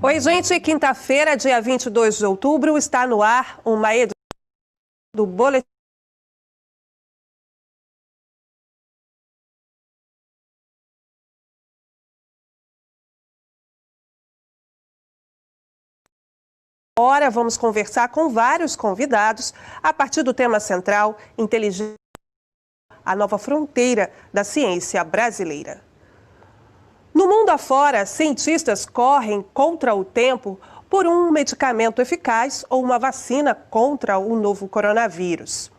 Oi, gente. Quinta-feira, dia 22 de outubro, está no ar uma edição do Boletim. Agora vamos conversar com vários convidados a partir do tema central, inteligência, a nova fronteira da ciência brasileira. No mundo afora, cientistas correm contra o tempo por um medicamento eficaz ou uma vacina contra o novo coronavírus.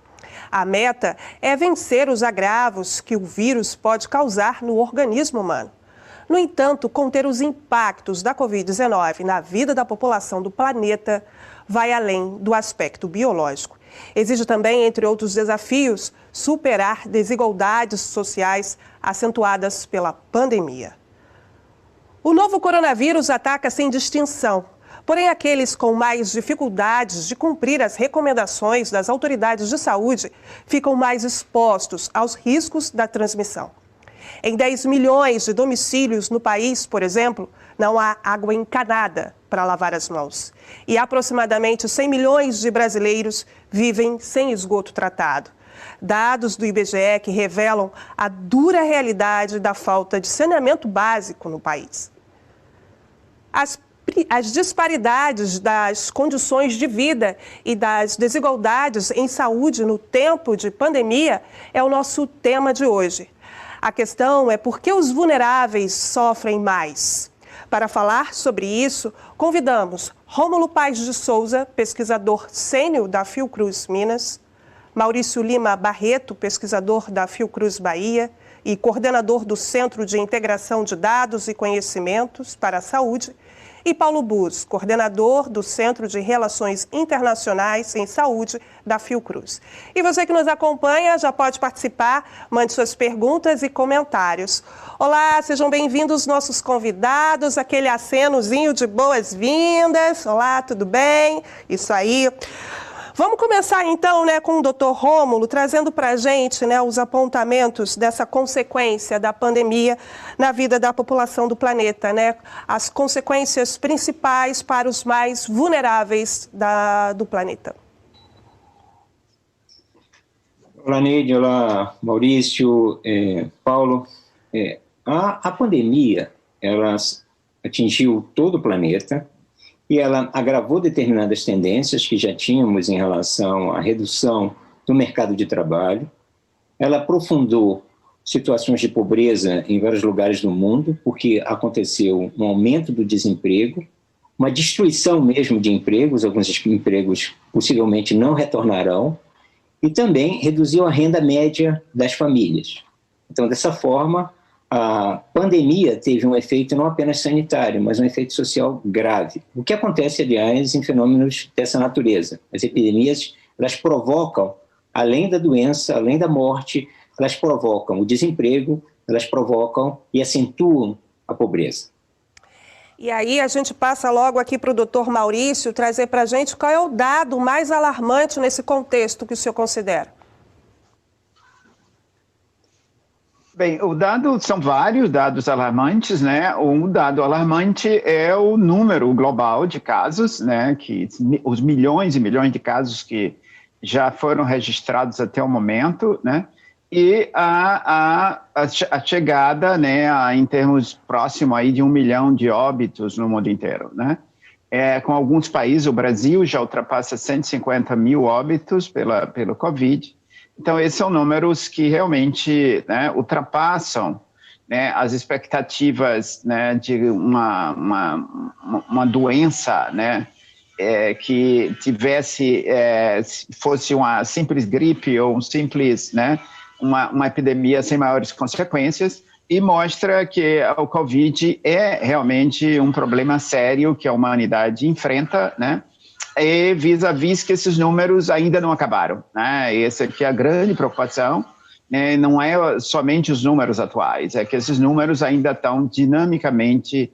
A meta é vencer os agravos que o vírus pode causar no organismo humano. No entanto, conter os impactos da Covid-19 na vida da população do planeta vai além do aspecto biológico. Exige também, entre outros desafios, superar desigualdades sociais acentuadas pela pandemia. O novo coronavírus ataca sem distinção, porém aqueles com mais dificuldades de cumprir as recomendações das autoridades de saúde ficam mais expostos aos riscos da transmissão. Em 10 milhões de domicílios no país, por exemplo, não há água encanada para lavar as mãos. E aproximadamente 100 milhões de brasileiros vivem sem esgoto tratado. Dados do IBGE que revelam a dura realidade da falta de saneamento básico no país. As disparidades das condições de vida e das desigualdades em saúde no tempo de pandemia é o nosso tema de hoje. A questão é por que os vulneráveis sofrem mais. Para falar sobre isso, convidamos Rômulo Paes de Souza, pesquisador sênior da Fiocruz Minas, Maurício Lima Barreto, pesquisador da Fiocruz Bahia e coordenador do Centro de Integração de Dados e Conhecimentos para a Saúde, e Paulo Bus, coordenador do Centro de Relações Internacionais em Saúde da Fiocruz. E você que nos acompanha já pode participar, mande suas perguntas e comentários. Olá, sejam bem-vindos nossos convidados, aquele acenozinho de boas-vindas. Olá, tudo bem? Isso aí. Vamos começar então, com o Dr. Rômulo, trazendo para a gente, os apontamentos dessa consequência da pandemia na vida da população do planeta, as consequências principais para os mais vulneráveis do planeta. Olá, Neide, olá, Maurício, Paulo. A pandemia, ela atingiu todo o planeta, e ela agravou determinadas tendências que já tínhamos em relação à redução do mercado de trabalho. Ela aprofundou situações de pobreza em vários lugares do mundo, porque aconteceu um aumento do desemprego, uma destruição mesmo de empregos, alguns empregos possivelmente não retornarão, e também reduziu a renda média das famílias. Então, dessa forma, a pandemia teve um efeito não apenas sanitário, mas um efeito social grave. O que acontece, aliás, em fenômenos dessa natureza? As epidemias, elas provocam, além da doença, além da morte, elas provocam o desemprego, elas provocam e acentuam a pobreza. E aí a gente passa logo aqui para o doutor Maurício trazer para a gente qual é o dado mais alarmante nesse contexto que o senhor considera. Bem, são vários dados alarmantes, Um dado alarmante é o número global de casos, que os milhões e milhões de casos que já foram registrados até o momento, E a chegada, em termos próximo aí de 1 milhão de óbitos no mundo inteiro, Com alguns países, o Brasil já ultrapassa 150 mil óbitos pelo Covid. Então, esses são números que realmente ultrapassam as expectativas de uma doença que fosse uma simples gripe ou uma epidemia sem maiores consequências, e mostra que o Covid é realmente um problema sério que a humanidade enfrenta, e vis-à-vis que esses números ainda não acabaram. Essa aqui é a grande preocupação, não é somente os números atuais, é que esses números ainda estão dinamicamente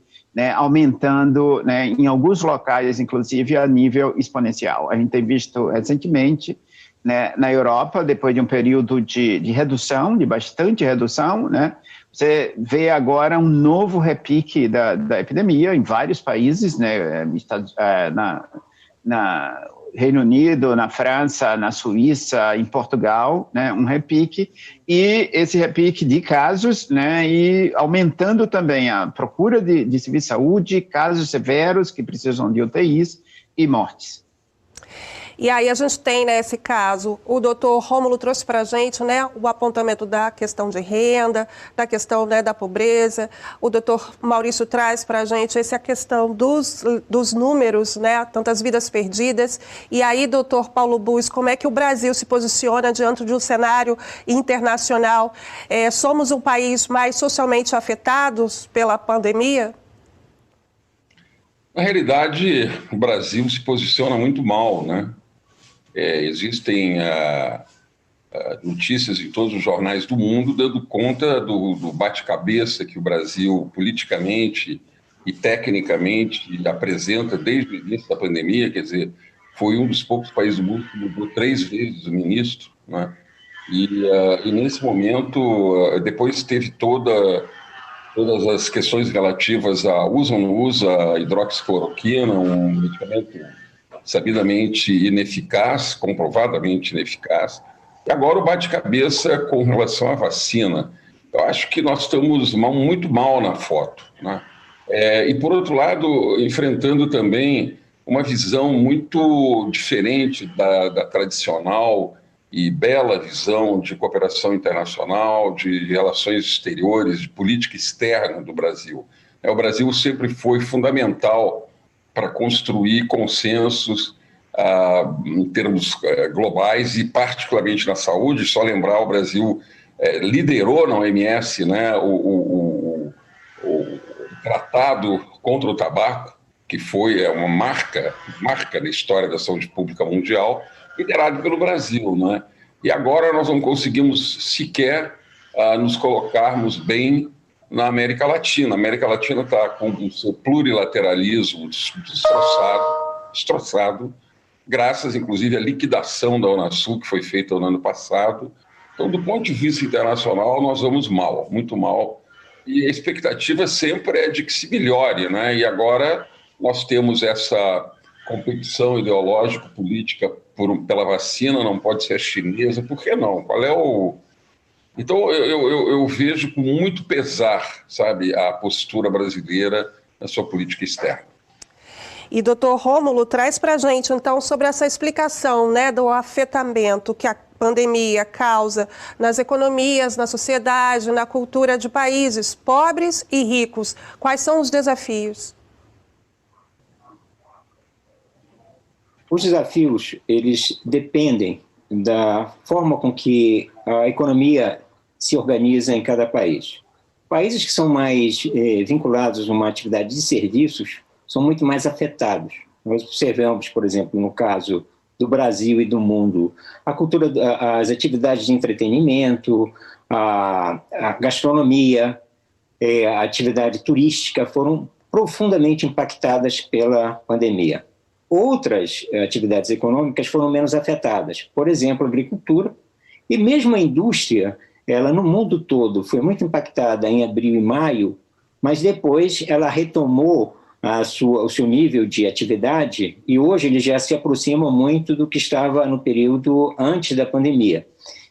aumentando, em alguns locais, inclusive, a nível exponencial. A gente tem visto recentemente, na Europa, depois de um período de redução, de bastante redução, Você vê agora um novo repique da epidemia em vários países, né, na Reino Unido, na França, na Suíça, em Portugal, né, um repique, e esse repique de casos, né, e aumentando também a procura de serviço de saúde, casos severos que precisam de UTIs e mortes. E aí a gente tem, né, esse caso, o doutor Rômulo trouxe para a gente, né, o apontamento da questão de renda, da questão, né, da pobreza. O doutor Maurício traz para a gente essa questão dos números, né, tantas vidas perdidas. E aí, doutor Paulo Bus, como é que o Brasil se posiciona diante de um cenário internacional? Somos um país mais socialmente afetados pela pandemia? Na realidade, o Brasil se posiciona muito mal, né? Existem notícias em todos os jornais do mundo dando conta do bate-cabeça que o Brasil, politicamente e tecnicamente, apresenta desde o início da pandemia. Quer dizer, foi um dos poucos países do mundo que mudou 3 vezes o ministro, né? E nesse momento, depois teve todas as questões relativas a usa ou não usa hidroxicloroquina, um medicamento sabidamente ineficaz, comprovadamente ineficaz. E agora o bate-cabeça com relação à vacina. Eu acho que nós estamos muito mal na foto, né? E, por outro lado, enfrentando também uma visão muito diferente da tradicional e bela visão de cooperação internacional, de relações exteriores, de política externa do Brasil. O Brasil sempre foi fundamental para construir consensos em termos globais e particularmente na saúde. Só lembrar, o Brasil liderou na OMS, né, o tratado contra o tabaco, que foi uma marca na história da saúde pública mundial, liderado pelo Brasil, né? E agora nós não conseguimos sequer nos colocarmos bem na América Latina. A América Latina está com o seu plurilateralismo destroçado, graças, inclusive, à liquidação da Unasul, que foi feita no ano passado. Então, do ponto de vista internacional, nós vamos mal, muito mal. E a expectativa sempre é de que se melhore, né? E agora nós temos essa competição ideológico-política pela vacina, não pode ser a chinesa. Por que não? Qual é o... Então, eu vejo com muito pesar, sabe, a postura brasileira na sua política externa. E, doutor Rômulo, traz para a gente, então, sobre essa explicação, né, do afetamento que a pandemia causa nas economias, na sociedade, na cultura de países pobres e ricos. Quais são os desafios? Os desafios, eles dependem da forma com que a economia se organiza em cada país. Países que são mais vinculados a uma atividade de serviços são muito mais afetados. Nós observamos, por exemplo, no caso do Brasil e do mundo, a cultura, as atividades de entretenimento, a gastronomia, a atividade turística foram profundamente impactadas pela pandemia. Outras atividades econômicas foram menos afetadas, por exemplo, a agricultura, e mesmo a indústria, ela no mundo todo foi muito impactada em abril e maio, mas depois ela retomou o seu nível de atividade e hoje ele já se aproxima muito do que estava no período antes da pandemia.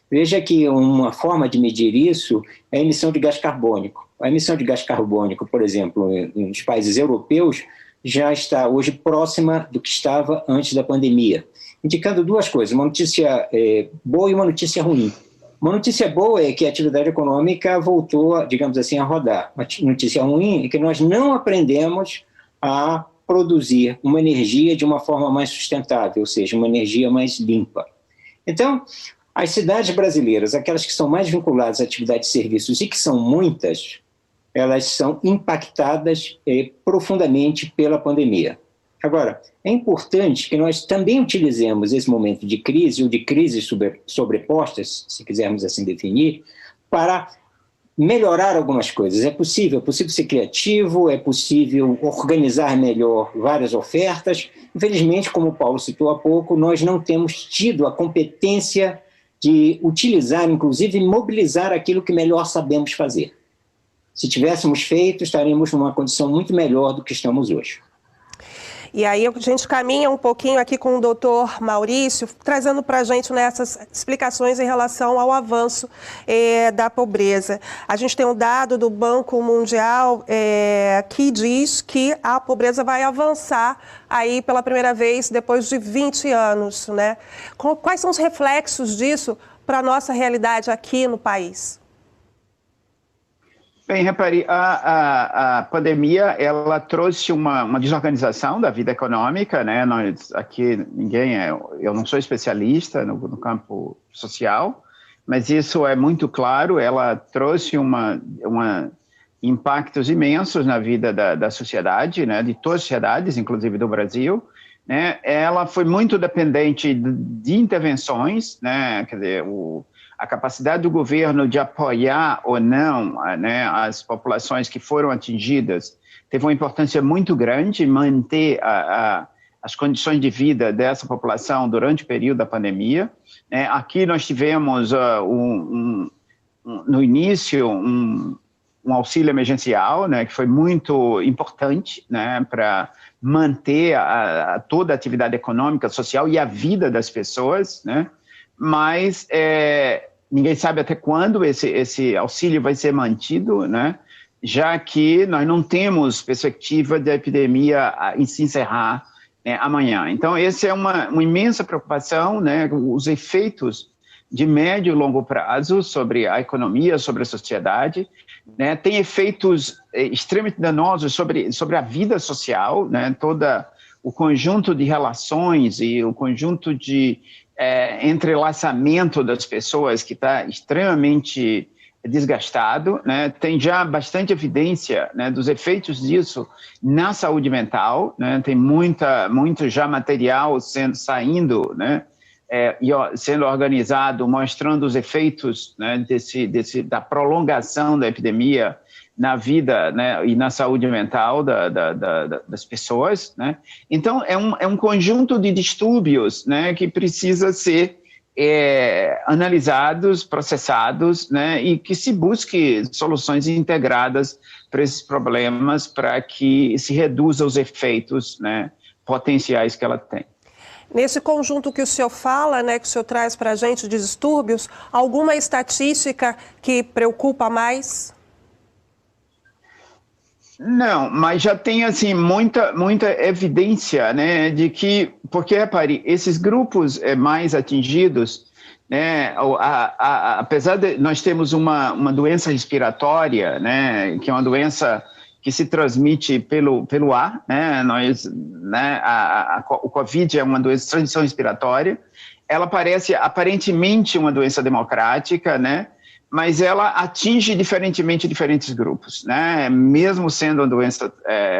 Veja que uma forma de medir isso é a emissão de gás carbônico. A emissão de gás carbônico, por exemplo, nos países europeus, já está hoje próxima do que estava antes da pandemia, indicando duas coisas, uma notícia boa e uma notícia ruim. Uma notícia boa é que a atividade econômica voltou, digamos assim, a rodar. Uma notícia ruim é que nós não aprendemos a produzir uma energia de uma forma mais sustentável, ou seja, uma energia mais limpa. Então, as cidades brasileiras, aquelas que são mais vinculadas à atividade de serviços e que são muitas, elas são impactadas profundamente pela pandemia. Agora, é importante que nós também utilizemos esse momento de crise, ou de crises sobrepostas, se quisermos assim definir, para melhorar algumas coisas. É possível ser criativo, é possível organizar melhor várias ofertas. Infelizmente, como o Paulo citou há pouco, nós não temos tido a competência de utilizar, inclusive, mobilizar aquilo que melhor sabemos fazer. Se tivéssemos feito, estaríamos numa condição muito melhor do que estamos hoje. E aí a gente caminha um pouquinho aqui com o doutor Maurício, trazendo para a gente essas explicações em relação ao avanço da pobreza. A gente tem um dado do Banco Mundial que diz que a pobreza vai avançar aí pela primeira vez depois de 20 anos, né? Quais são os reflexos disso para a nossa realidade aqui no país? Bem, repare, a pandemia, ela trouxe uma desorganização da vida econômica, né? Nós, aqui, eu não sou especialista no campo social, mas isso é muito claro, ela trouxe impactos imensos na vida da sociedade, né? De todas as sociedades, inclusive do Brasil, né? Ela foi muito dependente de intervenções, né? Quer dizer, a capacidade do governo de apoiar ou não, né, as populações que foram atingidas teve uma importância muito grande em manter as condições de vida dessa população durante o período da pandemia. Aqui nós tivemos no início um auxílio emergencial, né, que foi muito importante, né, para manter toda a atividade econômica, social e a vida das pessoas, né? Mas ninguém sabe até quando esse auxílio vai ser mantido, né? Já que nós não temos perspectiva da epidemia se encerrar, né, amanhã. Então, essa é uma imensa preocupação, né? Os efeitos de médio e longo prazo sobre a economia, sobre a sociedade, né? Tem efeitos extremamente danosos sobre a vida social, né? Todo o conjunto de relações e o conjunto de entrelaçamento das pessoas que está extremamente desgastado, né? Tem já bastante evidência, né, dos efeitos disso na saúde mental, né? Tem muito já material saindo, né, sendo organizado, mostrando os efeitos, né, da prolongação da epidemia na vida, né, e na saúde mental das pessoas, né? Então, é um conjunto de distúrbios, né, que precisa ser analisados, processados, né, e que se busque soluções integradas para esses problemas, para que se reduza os efeitos, né, potenciais que ela tem. Nesse conjunto que o senhor fala, né, que o senhor traz para a gente de distúrbios, alguma estatística que preocupa mais? Não, mas já tem assim muita evidência, né, de que, porque repare, esses grupos mais atingidos, né, apesar de nós temos uma doença respiratória, né, que é uma doença que se transmite pelo ar, né, o COVID é uma doença de transmissão respiratória, ela parece aparentemente uma doença democrática, né, mas ela atinge diferentemente diferentes grupos, né? Mesmo sendo uma doença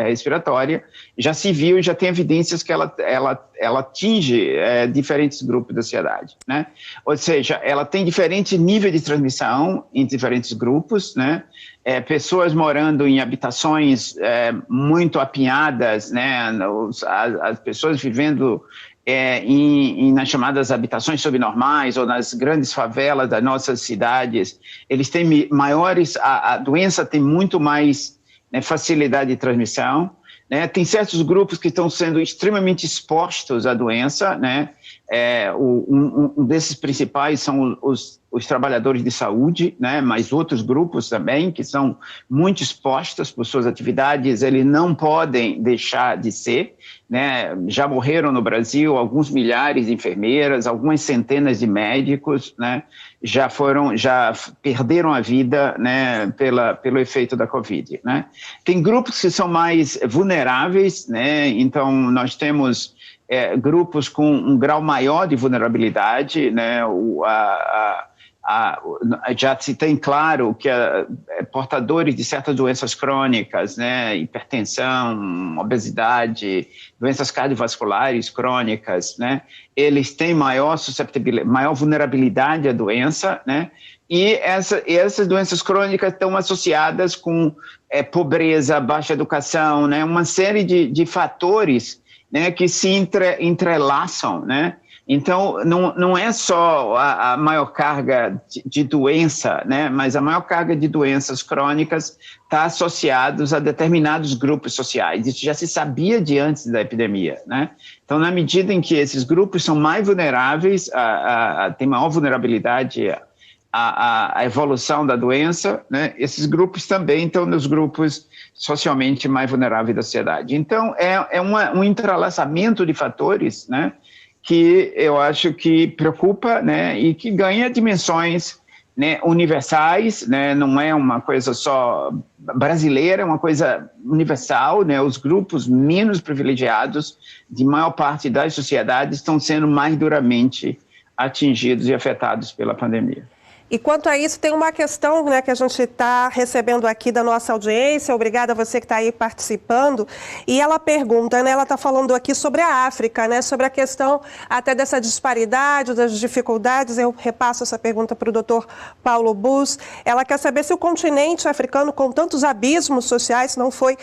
respiratória, já se viu e já tem evidências que ela atinge diferentes grupos da sociedade, né? Ou seja, ela tem diferentes níveis de transmissão em diferentes grupos, né? Pessoas morando em habitações muito apinhadas, né? As pessoas vivendo nas chamadas habitações subnormais ou nas grandes favelas das nossas cidades, eles têm maiores, a doença tem muito mais, né, facilidade de transmissão, né? Tem certos grupos que estão sendo extremamente expostos à doença, né? Um desses principais são os trabalhadores de saúde, né? Mas outros grupos também que são muito expostos por suas atividades, eles não podem deixar de ser, né? Já morreram no Brasil alguns milhares de enfermeiras, algumas centenas de médicos, né? Já perderam a vida, né, pelo efeito da Covid, né? Tem grupos que são mais vulneráveis, né? Então nós temos grupos com um grau maior de vulnerabilidade, né? Já se tem claro que portadores de certas doenças crônicas, né, hipertensão, obesidade, doenças cardiovasculares crônicas, né, eles têm maior vulnerabilidade à doença, né, e essas doenças crônicas estão associadas com pobreza, baixa educação, né, uma série de fatores, né, que se entrelaçam, né. Então, não é só a maior carga de doença, né, mas a maior carga de doenças crônicas está associados a determinados grupos sociais. Isso já se sabia de antes da epidemia, né? Então, na medida em que esses grupos são mais vulneráveis, têm maior vulnerabilidade à evolução da doença, né, esses grupos também estão nos grupos socialmente mais vulneráveis da sociedade. Então, é um entrelaçamento de fatores, né, que eu acho que preocupa, né, e que ganha dimensões, né, universais, né, não é uma coisa só brasileira, é uma coisa universal, né, os grupos menos privilegiados de maior parte das sociedades estão sendo mais duramente atingidos e afetados pela pandemia. E quanto a isso, tem uma questão, né, que a gente está recebendo aqui da nossa audiência, obrigada a você que está aí participando, e ela pergunta, né, ela está falando aqui sobre a África, né, sobre a questão até dessa disparidade, das dificuldades, eu repasso essa pergunta para o doutor Paulo Bus, ela quer saber se o continente africano, com tantos abismos sociais, não foi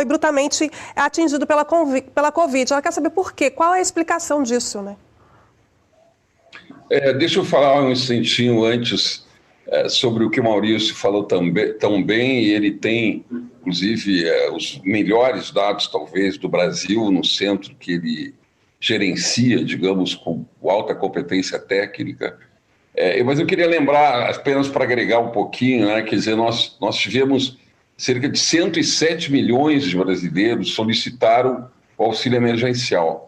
brutalmente atingido pela Covid, ela quer saber por quê, qual é a explicação disso, né? Deixa eu falar um instantinho antes sobre o que o Maurício falou tão bem, e ele tem, inclusive, os melhores dados, talvez, do Brasil, no centro que ele gerencia, digamos, com alta competência técnica. Mas eu queria lembrar, apenas para agregar um pouquinho, né, quer dizer, nós tivemos cerca de 107 milhões de brasileiros solicitaram o auxílio emergencial.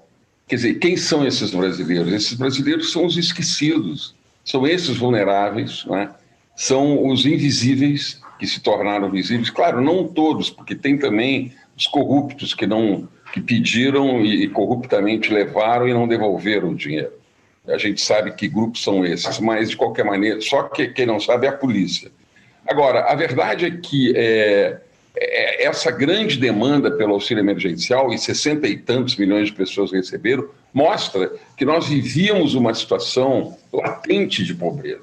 Quer dizer, quem são esses brasileiros? Esses brasileiros são os esquecidos, são esses vulneráveis, né? São os invisíveis que se tornaram visíveis. Claro, não todos, porque tem também os corruptos que pediram e corruptamente levaram e não devolveram o dinheiro. A gente sabe que grupos são esses, mas de qualquer maneira, só que quem não sabe é a polícia. Agora, a verdade é que essa grande demanda pelo auxílio emergencial, e 60 e tantos milhões de pessoas receberam, mostra que nós vivíamos uma situação latente de pobreza.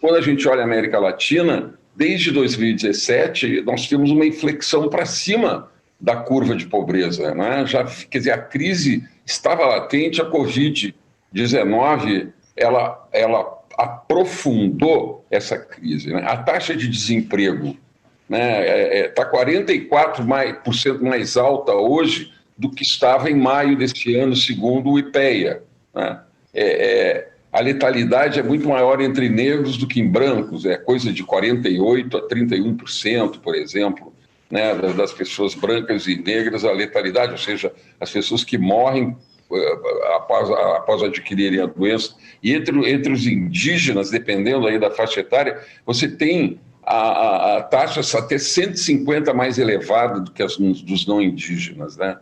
Quando a gente olha a América Latina, desde 2017, nós temos uma inflexão para cima da curva de pobreza, né? Quer dizer, a crise estava latente, a Covid-19, ela aprofundou essa crise, né? A taxa de desemprego está 44% mais alta hoje do que estava em maio deste ano, segundo o IPEA. Né? A letalidade é muito maior entre negros do que em brancos, é coisa de 48% a 31%, por exemplo, né, das pessoas brancas e negras, a letalidade, ou seja, as pessoas que morrem após adquirirem a doença. E entre os indígenas, dependendo aí da faixa etária, você tem a taxa até 150 mais elevada do que as dos não indígenas, né?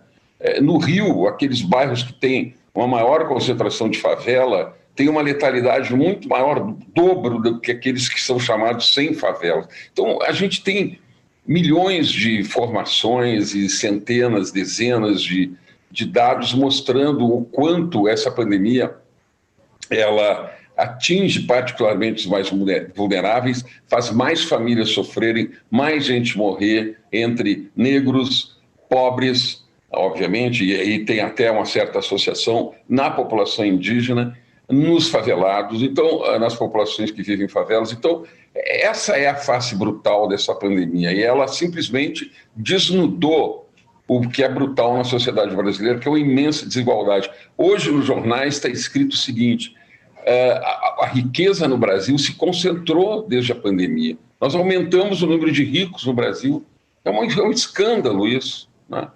No Rio, aqueles bairros que têm uma maior concentração de favela têm uma letalidade muito maior, do dobro do que aqueles que são chamados sem favela. Então, a gente tem milhões de informações e centenas, dezenas de dados mostrando o quanto essa pandemia ela atinge particularmente os mais vulneráveis, faz mais famílias sofrerem, mais gente morrer entre negros, pobres, obviamente, e tem até uma certa associação na população indígena, nos favelados, então, nas populações que vivem em favelas. Então, essa é a face brutal dessa pandemia, e ela simplesmente desnudou o que é brutal na sociedade brasileira, que é uma imensa desigualdade. Hoje, nos jornais, está escrito o seguinte: a riqueza no Brasil se concentrou desde a pandemia. Nós aumentamos o número de ricos no Brasil. É um escândalo isso, né?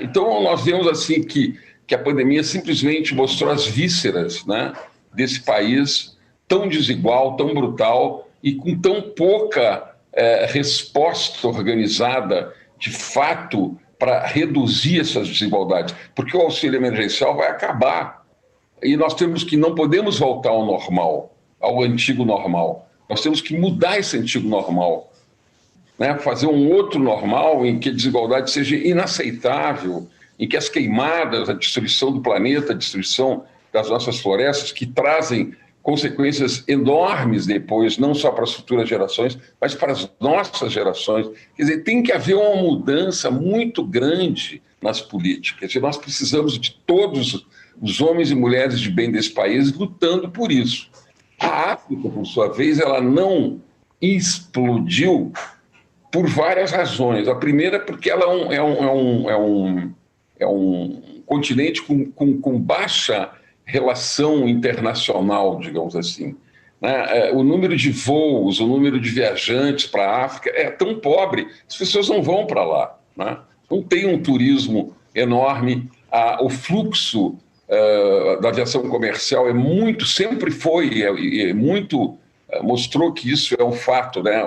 Então, nós vemos assim que a pandemia simplesmente mostrou as vísceras, né, desse país tão desigual, tão brutal e com tão pouca resposta organizada, de fato, para reduzir essas desigualdades. Porque o auxílio emergencial vai acabar. E nós não podemos voltar ao normal, ao antigo normal. Nós temos que mudar esse antigo normal, né? Fazer um outro normal em que a desigualdade seja inaceitável, em que as queimadas, a destruição do planeta, a destruição das nossas florestas, que trazem consequências enormes depois, não só para as futuras gerações, mas para as nossas gerações. Quer dizer, tem que haver uma mudança muito grande nas políticas. E nós precisamos de todos os homens e mulheres de bem desse país lutando por isso. A África, por sua vez, ela não explodiu por várias razões. A primeira é porque ela é um continente com baixa relação internacional, digamos assim. Né? O número de voos, o número de viajantes para a África é tão pobre, as pessoas não vão para lá. Né? Não tem um turismo enorme, o fluxo da aviação comercial sempre foi, mostrou que isso é um fato, né?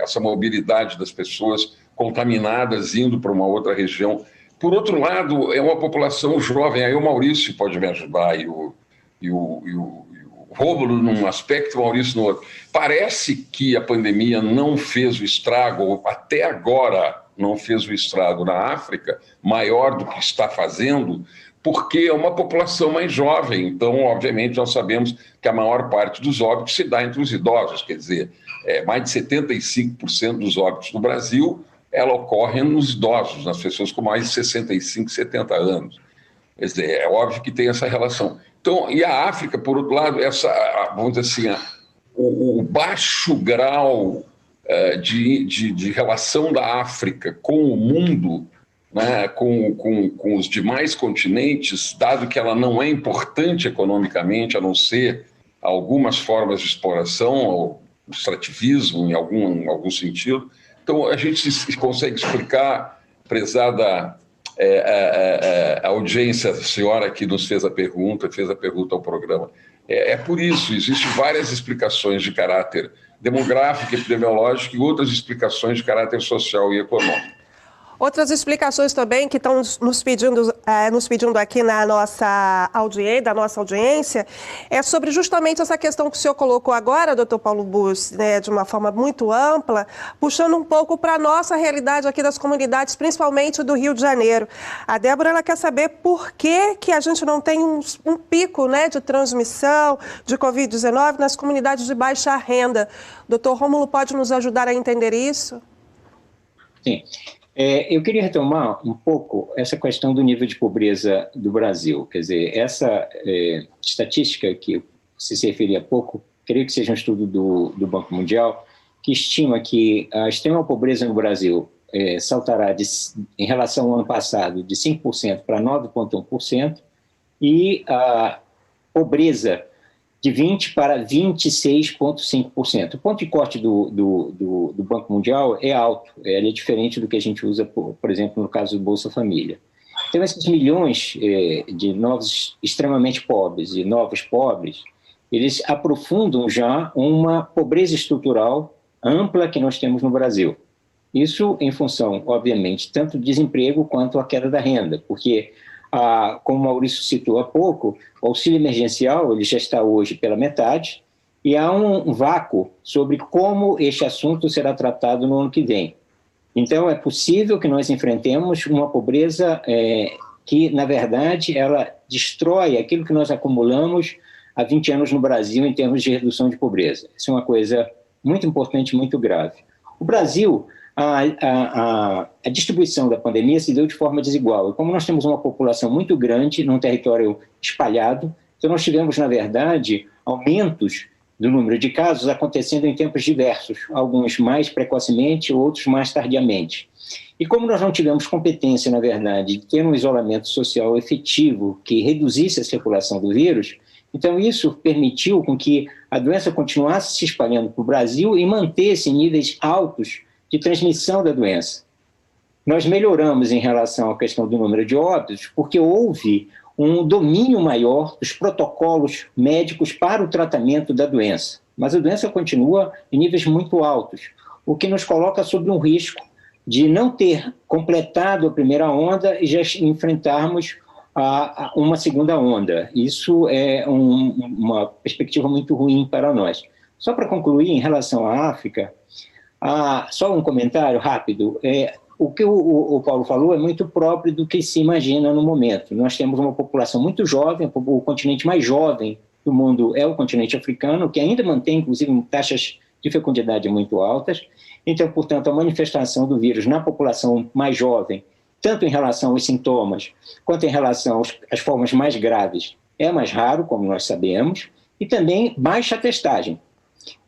Essa mobilidade das pessoas contaminadas indo para uma outra região. Por outro lado, é uma população jovem, aí o Maurício pode me ajudar, e o Rômulo num aspecto, o Maurício no outro. Parece que a pandemia não fez o estrago, ou até agora não fez o estrago na África, maior do que está fazendo, porque é uma população mais jovem. Então, obviamente, nós sabemos que a maior parte dos óbitos se dá entre os idosos, quer dizer, mais de 75% dos óbitos no Brasil, ela ocorre nos idosos, nas pessoas com mais de 65, 70 anos. Quer dizer, é óbvio que tem essa relação. Então, e a África, por outro lado, vamos dizer assim, o baixo grau de relação da África com o mundo, né, com os demais continentes, dado que ela não é importante economicamente, a não ser algumas formas de exploração, ou extrativismo em algum sentido. Então, a gente consegue explicar, prezada a audiência, a senhora que nos fez a pergunta ao programa. É por isso, existem várias explicações de caráter demográfico, epidemiológico e outras explicações de caráter social e econômico. Outras explicações também que estão nos pedindo aqui da nossa audiência é sobre justamente essa questão que o senhor colocou agora, doutor Paulo Bussi, né, de uma forma muito ampla, puxando um pouco para a nossa realidade aqui das comunidades, principalmente do Rio de Janeiro. A Débora ela quer saber por que a gente não tem um pico, né, de transmissão de Covid-19 nas comunidades de baixa renda. Doutor Rômulo pode nos ajudar a entender isso? Sim. Eu queria retomar um pouco essa questão do nível de pobreza do Brasil. Quer dizer, essa estatística que se referia há pouco, creio que seja um estudo do Banco Mundial, que estima que a extrema pobreza no Brasil saltará em relação ao ano passado de 5% para 9,1% e a pobreza de 20% para 26,5%. O ponto de corte do Banco Mundial é alto, ele é diferente do que a gente usa, por exemplo, no caso do Bolsa Família. Então, esses milhões de novos extremamente pobres e novos pobres, eles aprofundam já uma pobreza estrutural ampla que nós temos no Brasil. Isso em função, obviamente, tanto do desemprego quanto a queda da renda, porque como o Maurício citou há pouco, o auxílio emergencial ele já está hoje pela metade e há um vácuo sobre como este assunto será tratado no ano que vem. Então, é possível que nós enfrentemos uma pobreza que, na verdade, ela destrói aquilo que nós acumulamos há 20 anos no Brasil em termos de redução de pobreza. Isso é uma coisa muito importante, muito grave. O Brasil... A distribuição da pandemia se deu de forma desigual. E como nós temos uma população muito grande num território espalhado, então nós tivemos, na verdade, aumentos do número de casos acontecendo em tempos diversos, alguns mais precocemente, outros mais tardiamente. E como nós não tivemos competência, na verdade, de ter um isolamento social efetivo que reduzisse a circulação do vírus, então isso permitiu com que a doença continuasse se espalhando para o Brasil e mantesse níveis altos de transmissão da doença. Nós melhoramos em relação à questão do número de óbitos porque houve um domínio maior dos protocolos médicos para o tratamento da doença. Mas a doença continua em níveis muito altos, o que nos coloca sob um risco de não ter completado a primeira onda e já enfrentarmos uma segunda onda. Isso é uma perspectiva muito ruim para nós. Só para concluir, em relação à África, só um comentário rápido. O que o Paulo falou é muito próprio do que se imagina no momento. Nós temos uma população muito jovem, o continente mais jovem do mundo é o continente africano, que ainda mantém, inclusive, taxas de fecundidade muito altas. Então, portanto, a manifestação do vírus na população mais jovem tanto em relação aos sintomas, quanto em relação às formas mais graves, é mais raro, como nós sabemos, e também baixa testagem.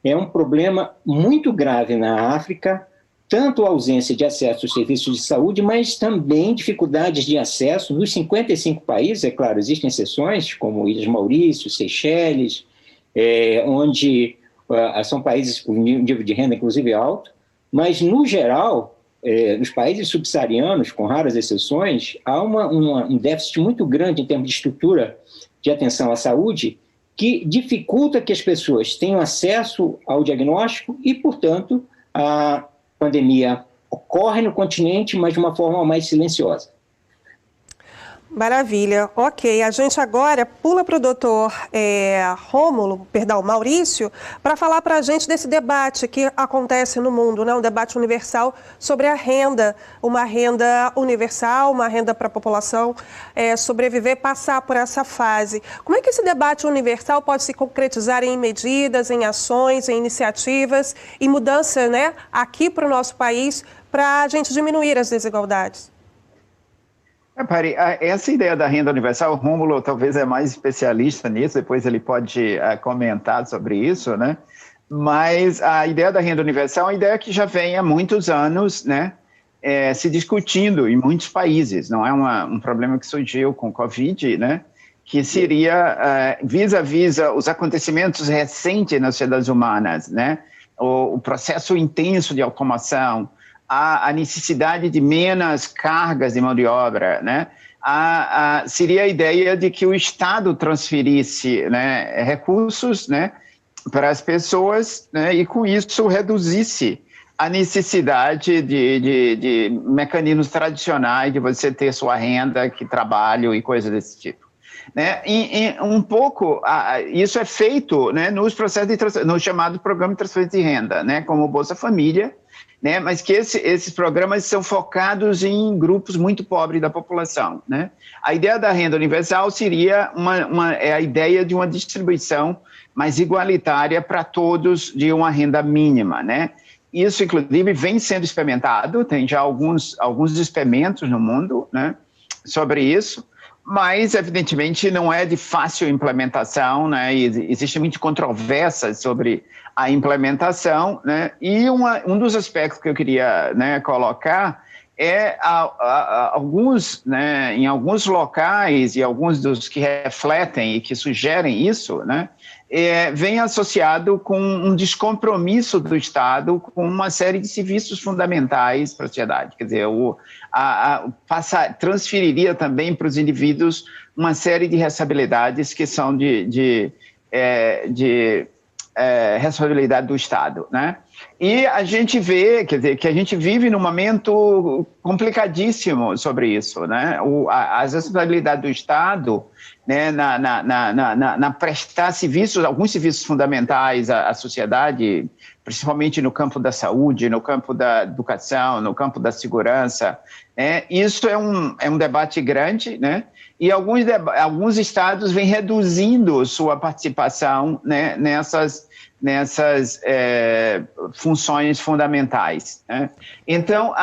É um problema muito grave na África, tanto a ausência de acesso aos serviços de saúde, mas também dificuldades de acesso nos 55 países, é claro, existem exceções, como Ilhas Maurício, Seychelles, onde são países com nível de renda, inclusive, alto, mas, no geral, nos países subsaarianos, com raras exceções, há um déficit muito grande em termos de estrutura de atenção à saúde, que dificulta que as pessoas tenham acesso ao diagnóstico e, portanto, a pandemia ocorre no continente, mas de uma forma mais silenciosa. Maravilha. Ok, a gente agora pula para o doutor Maurício, para falar para a gente desse debate que acontece no mundo, né? Um debate universal sobre a renda, uma renda universal, uma renda para a população sobreviver, passar por essa fase. Como é que esse debate universal pode se concretizar em medidas, em ações, em iniciativas e mudança, né, aqui para o nosso país, para a gente diminuir as desigualdades? Pari, essa ideia da renda universal, o Rômulo talvez é mais especialista nisso, depois ele pode comentar sobre isso, né? Mas a ideia da renda universal é uma ideia que já vem há muitos anos, né, se discutindo em muitos países. Não é um problema que surgiu com o Covid, né? Que seria vis-à-vis os acontecimentos recentes nas sociedades humanas, né? O processo intenso de automação, a necessidade de menos cargas de mão de obra, né? Seria a ideia de que o Estado transferisse, né, recursos, né, para as pessoas, né, e com isso reduzisse a necessidade de mecanismos tradicionais de você ter sua renda, que trabalho e coisas desse tipo. Né? Um pouco, isso é feito, né, nos processos no chamado Programa de Transferência de Renda, né, como o Bolsa Família, né, mas que esses programas são focados em grupos muito pobres da população. Né? A ideia da renda universal seria a ideia de uma distribuição mais igualitária para todos de uma renda mínima. Né? Isso, inclusive, vem sendo experimentado, tem já alguns experimentos no mundo, né, sobre isso, mas, evidentemente, não é de fácil implementação, né? E existe muita controvérsia sobre a implementação, né? E um dos aspectos que eu queria, né, colocar é alguns, né, em alguns locais e alguns dos que refletem e que sugerem isso, né, vem associado com um descompromisso do Estado com uma série de serviços fundamentais para a sociedade. Quer dizer, transferiria também para os indivíduos uma série de responsabilidades que são de responsabilidade do Estado, né? E a gente vê, quer dizer, que a gente vive num momento complicadíssimo sobre isso, né? As responsabilidades do Estado, né, na prestar serviços, alguns serviços fundamentais à sociedade, principalmente no campo da saúde, no campo da educação, no campo da segurança, né? Isso é um debate grande, né? E alguns estados vêm reduzindo sua participação, né, nessas funções fundamentais. Né? Então,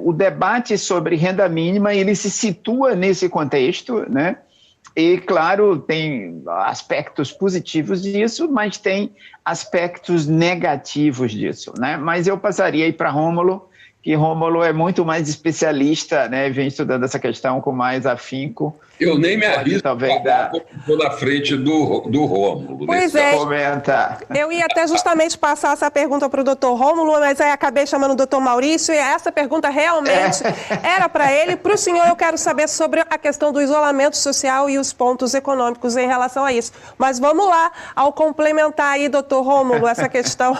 o debate sobre renda mínima, ele se situa nesse contexto, né? E, claro, tem aspectos positivos disso, mas tem aspectos negativos disso, né? Mas eu passaria aí para Rômulo, que Rômulo é muito mais especialista, né? Vem estudando essa questão com mais afinco. Eu nem me arrisco estou na frente do Rômulo. Pois é, eu ia até justamente passar essa pergunta para o doutor Rômulo, mas aí acabei chamando o doutor Maurício, e essa pergunta realmente era para ele. Para o senhor, eu quero saber sobre a questão do isolamento social e os pontos econômicos em relação a isso. Mas vamos lá, ao complementar aí, doutor Rômulo, essa questão.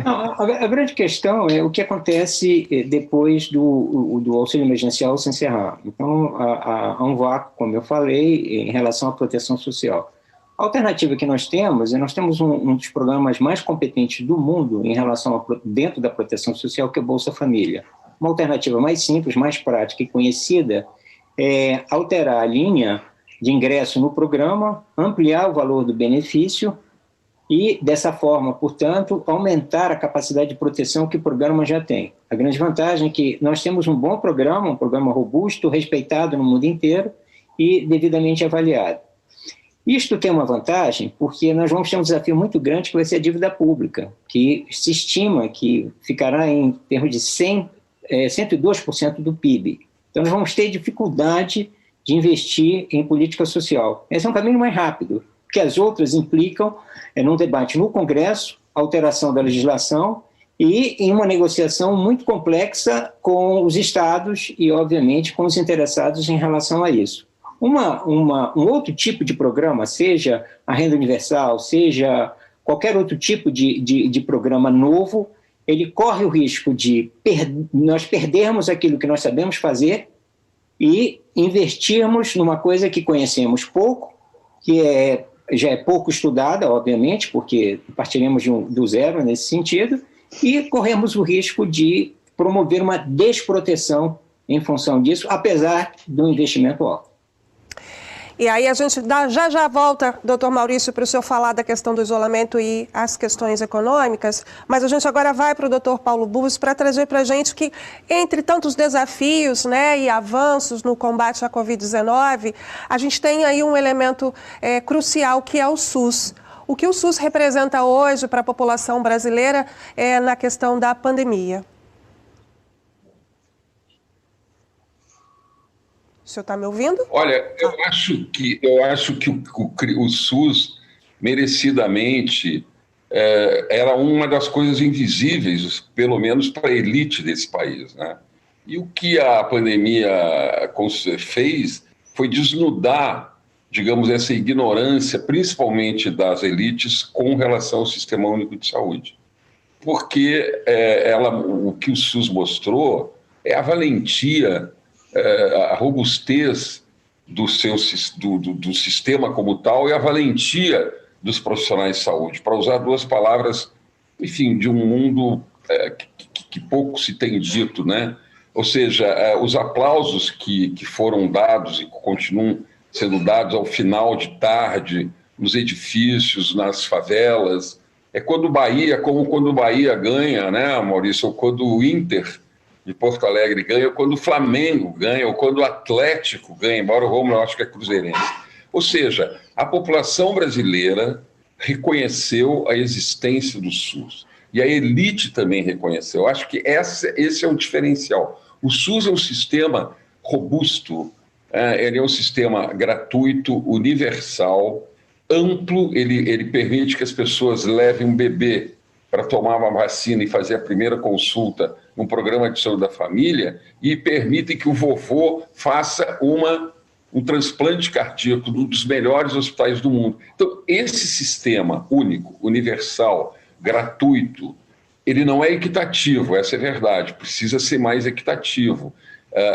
Não, a grande questão é o que acontece depois do auxílio emergencial se encerrar. Então, há um vácuo, como eu falei, em relação à proteção social. A alternativa que nós temos um dos programas mais competentes do mundo em relação dentro da proteção social, que é o Bolsa Família. Uma alternativa mais simples, mais prática e conhecida é alterar a linha de ingresso no programa, ampliar o valor do benefício e, dessa forma, portanto, aumentar a capacidade de proteção que o programa já tem. A grande vantagem é que nós temos um bom programa, um programa robusto, respeitado no mundo inteiro e devidamente avaliado. Isto tem uma vantagem porque nós vamos ter um desafio muito grande que vai ser a dívida pública, que se estima que ficará em termos de 102% do PIB. Então, nós vamos ter dificuldade de investir em política social. Esse é um caminho mais rápido, porque as outras implicam num debate no Congresso, alteração da legislação e em uma negociação muito complexa com os estados e, obviamente, com os interessados em relação a isso. Um outro tipo de programa, seja a renda universal, seja qualquer outro tipo de programa novo, ele corre o risco de nós perdermos aquilo que nós sabemos fazer e investirmos numa coisa que conhecemos pouco, que já é pouco estudada, obviamente, porque partiremos do zero nesse sentido, e corremos o risco de promover uma desproteção em função disso, apesar do investimento alto. E aí a gente já volta, doutor Maurício, para o senhor falar da questão do isolamento e as questões econômicas, mas a gente agora vai para o doutor Paulo Búzios para trazer para a gente que, entre tantos desafios, né, e avanços no combate à Covid-19, a gente tem aí um elemento crucial, que é o SUS. O que o SUS representa hoje para a população brasileira na questão da pandemia? O senhor está me ouvindo? Olha, eu acho que o SUS, merecidamente, era uma das coisas invisíveis, pelo menos para a elite desse país, né? E o que a pandemia fez foi desnudar, digamos, essa ignorância, principalmente das elites, com relação ao Sistema Único de Saúde. Porque o que o SUS mostrou é a valentia, a robustez do sistema como tal e a valentia dos profissionais de saúde, para usar duas palavras, enfim, de um mundo que pouco se tem dito, né? Ou seja, os aplausos que foram dados e continuam sendo dados ao final de tarde, nos edifícios, nas favelas, quando o Bahia ganha, né, Maurício, ou quando o Inter de Porto Alegre ganha, ou quando o Flamengo ganha, ou quando o Atlético ganha, embora o Romulo eu acho que é cruzeirense. Ou seja, a população brasileira reconheceu a existência do SUS. E a elite também reconheceu. Eu acho que esse é um diferencial. O SUS é um sistema robusto, ele é um sistema gratuito, universal, amplo, ele permite que as pessoas levem um bebê para tomar uma vacina e fazer a primeira consulta num programa de saúde da família e permitem que o vovô faça um transplante cardíaco num dos melhores hospitais do mundo. Então, esse sistema único, universal, gratuito, ele não é equitativo, essa é a verdade, precisa ser mais equitativo.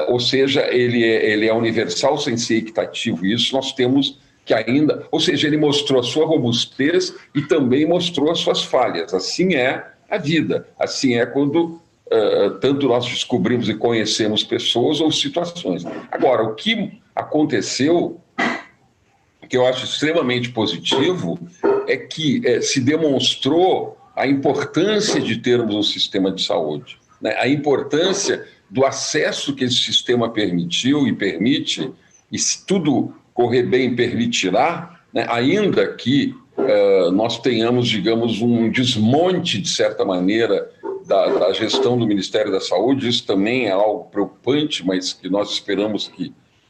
Ou seja, ele é universal sem ser equitativo, isso nós temos que ainda... Ou seja, ele mostrou a sua robustez e também mostrou as suas falhas. Assim é a vida, assim é quando tanto nós descobrimos e conhecemos pessoas ou situações. Agora, o que aconteceu, que eu acho extremamente positivo, é que se demonstrou a importância de termos um sistema de saúde, né? A importância do acesso que esse sistema permitiu e permite, e se tudo correr bem permitirá, né? Ainda que nós tenhamos, digamos, um desmonte, de certa maneira, da gestão do Ministério da Saúde, isso também é algo preocupante, mas que nós esperamos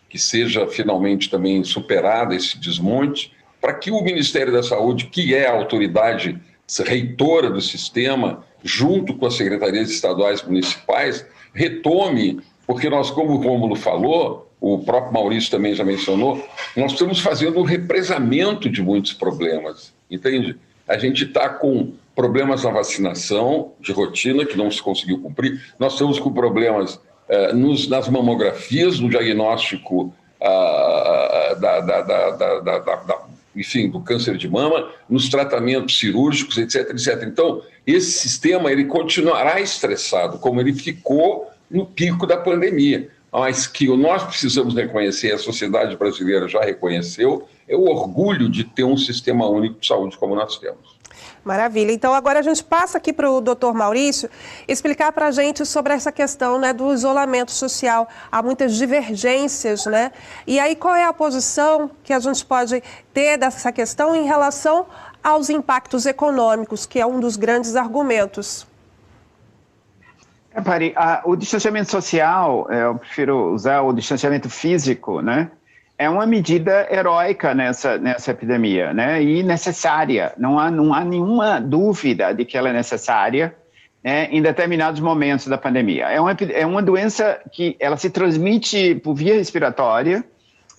que seja finalmente também superado esse desmonte, para que o Ministério da Saúde, que é a autoridade reitora do sistema, junto com as secretarias estaduais e municipais, retome, porque nós, como o Rômulo falou, o próprio Maurício também já mencionou, nós estamos fazendo um represamento de muitos problemas, entende? A gente está com problemas na vacinação de rotina, que não se conseguiu cumprir, nós estamos com problemas nas mamografias, no diagnóstico enfim, do câncer de mama, nos tratamentos cirúrgicos, etc, etc. Então, esse sistema ele continuará estressado, como ele ficou no pico da pandemia. mas que nós precisamos reconhecer, a sociedade brasileira já reconheceu, é o orgulho de ter um sistema único de saúde como nós temos. Maravilha. Então, agora a gente passa aqui para o doutor Maurício explicar para a gente sobre essa questão, né, do isolamento social. Há muitas divergências, né? E aí, qual é a posição que a gente pode ter dessa questão em relação aos impactos econômicos, que é um dos grandes argumentos? Pari, o distanciamento social, eu prefiro usar o distanciamento físico, né? É uma medida heróica nessa epidemia, né? E necessária. Não há nenhuma dúvida de que ela é necessária, né, em determinados momentos da pandemia. É uma doença que ela se transmite por via respiratória,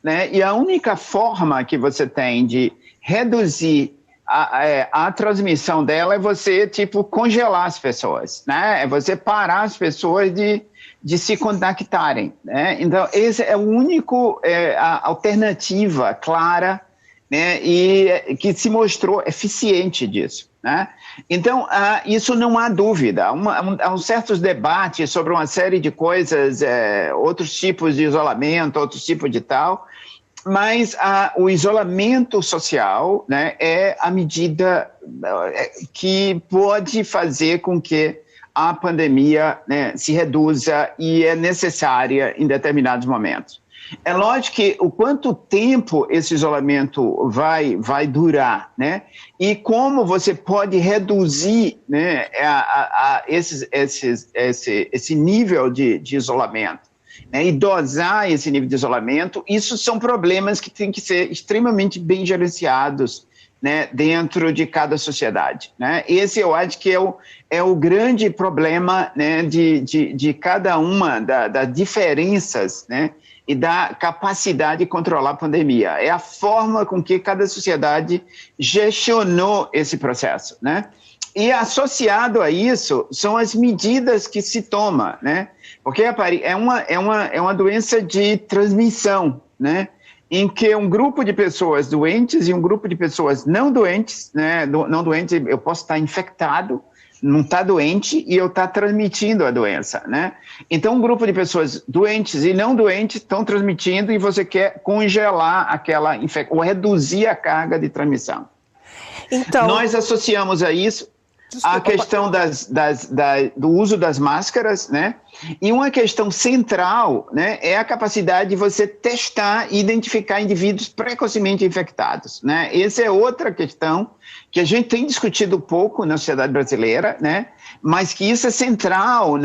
né? E a única forma que você tem de reduzir a transmissão dela é você, congelar as pessoas, né? É você parar as pessoas de se contactarem, né? Então, esse é o único, a alternativa clara, né? E que se mostrou eficiente disso, né? Então, isso não há dúvida. Há certos debates sobre uma série de coisas, outros tipos de isolamento, outros tipos de tal, mas o isolamento social, né, é a medida que pode fazer com que a pandemia, né, se reduza e é necessária em determinados momentos. É lógico que o quanto tempo esse isolamento vai durar, né, e como você pode reduzir, né, esse nível de isolamento, né, e dosar esse nível de isolamento, isso são problemas que têm que ser extremamente bem gerenciados, né, dentro de cada sociedade, né? Esse eu acho que é o grande problema, né, de cada uma das diferenças, né, e da capacidade de controlar a pandemia. É a forma com que cada sociedade gestionou esse processo, né? E associado a isso são as medidas que se tomam, né? Porque é uma doença de transmissão, né? Em que um grupo de pessoas doentes e um grupo de pessoas não doentes, né? Não doentes, eu posso estar infectado, não está doente e eu estou transmitindo a doença, né? Então, um grupo de pessoas doentes e não doentes estão transmitindo e você quer congelar aquela infecção ou reduzir a carga de transmissão. Então, nós associamos a isso a questão do uso das máscaras, né? E uma questão central, né, é a capacidade de você testar e identificar indivíduos precocemente infectados, né? Essa é outra questão que a gente tem discutido pouco na sociedade brasileira, né? Mas que isso é central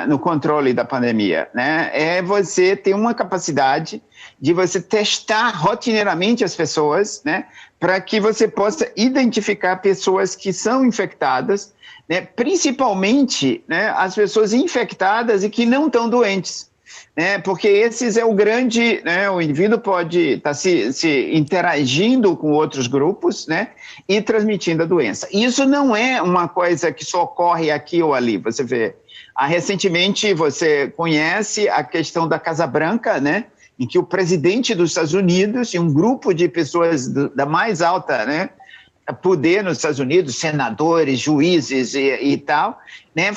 no controle da pandemia, né? É você ter uma capacidade de você testar rotineiramente as pessoas, né, para que você possa identificar pessoas que são infectadas, né, principalmente, né, as pessoas infectadas e que não estão doentes, né, porque esses é o grande, né, o indivíduo pode estar se interagindo com outros grupos, né, e transmitindo a doença. Isso não é uma coisa que só ocorre aqui ou ali, você vê. Recentemente você conhece a questão da Casa Branca, né, em que o presidente dos Estados Unidos e um grupo de pessoas da mais alta, né, poder nos Estados Unidos, senadores, juízes e tal, né,